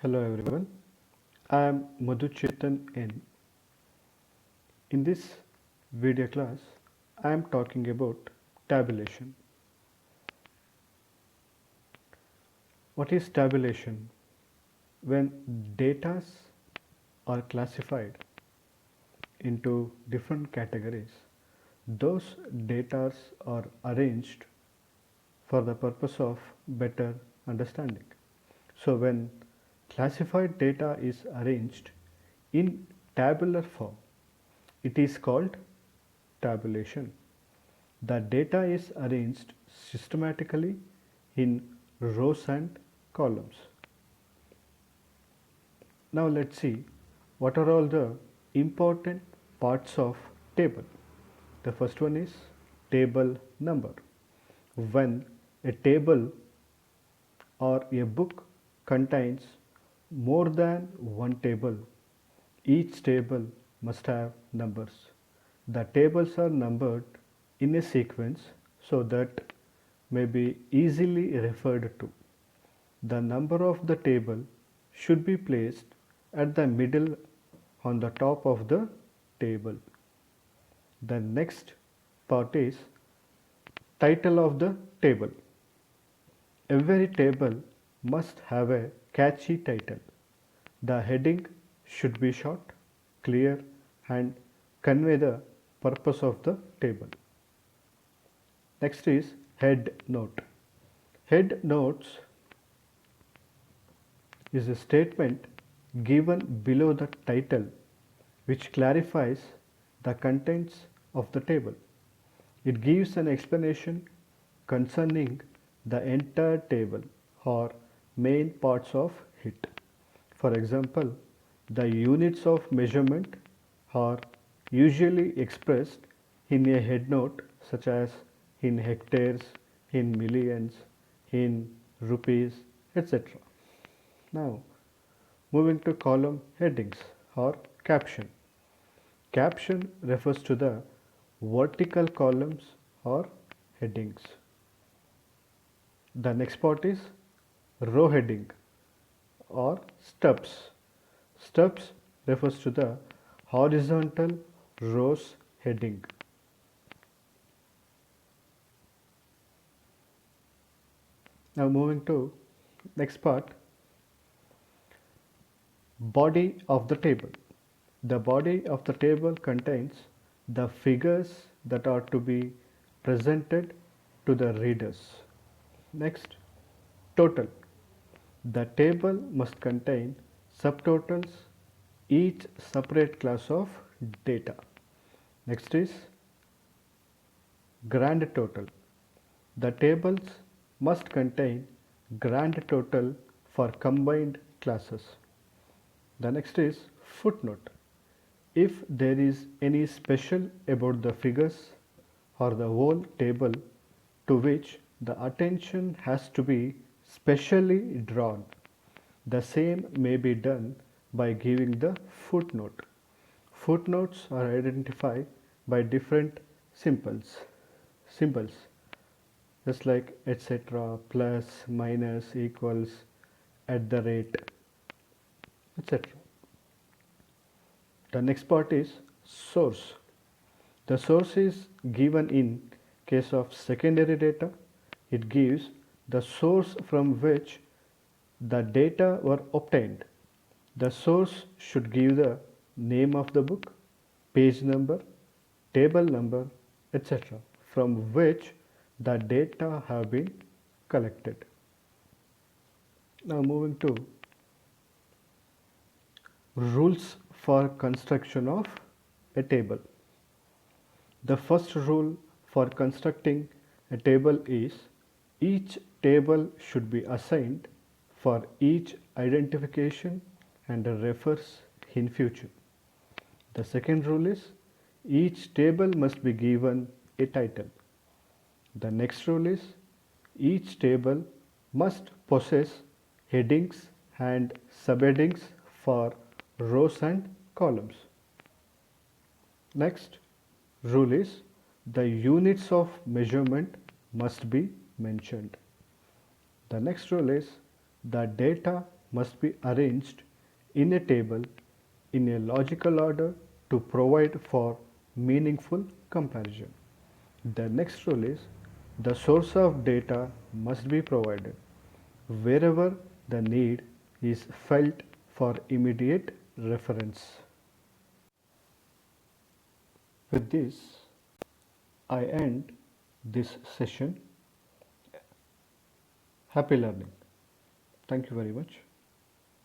Hello everyone, I am Madhuchetan N. In this video class, I am talking about tabulation. What is tabulation? When data are classified into different categories, those data are arranged for the purpose of better understanding. So when classified data is arranged in tabular form, it is called tabulation. The data is arranged systematically in rows and columns. Now let's see what are all the important parts of table. The first one is table number. When a table or a book contains more than one table, each table must have numbers. The tables are numbered in a sequence so that may be easily referred to. The number of the table should be placed at the middle on the top of the table. The next part is title of the table. Every table must have a catchy title. The heading should be short, clear, and convey the purpose of the table. Next is head note. Head notes is a statement given below the title which clarifies the contents of the table. It gives an explanation concerning the entire table or main parts of it. For example, the units of measurement are usually expressed in a head note such as in hectares, in millions, in rupees, etc. Now, moving to column headings or caption. Caption refers to the vertical columns or headings. The next part is row heading or stubs. Stubs refers to the horizontal rows heading. Now moving to next part, body of the table. The body of the table contains the figures that are to be presented to the readers. Next, total. The table must contain subtotals, each separate class of data. Next is grand total. The tables must contain grand total for combined classes. The next is footnote. If there is any special about the figures or the whole table to which the attention has to be specially drawn, the same may be done by giving the footnote. Footnotes are identified by different symbols just like etc., plus, minus, equals, at the rate, etc. The next part is source. The source is given in case of secondary data. It gives the source from which the data were obtained. The source should give the name of the book, page number, table number, etc. from which the data have been collected. Now moving to rules for construction of a table. The first rule for constructing a table is each table should be assigned for each identification and refers in future. The second rule is each table must be given a title. The next rule is each table must possess headings and subheadings for rows and columns. Next rule is the units of measurement must be mentioned. The next rule is the data must be arranged in a table in a logical order to provide for meaningful comparison. The next rule is the source of data must be provided wherever the need is felt for immediate reference. With this, I end this session. Happy learning. Thank you very much.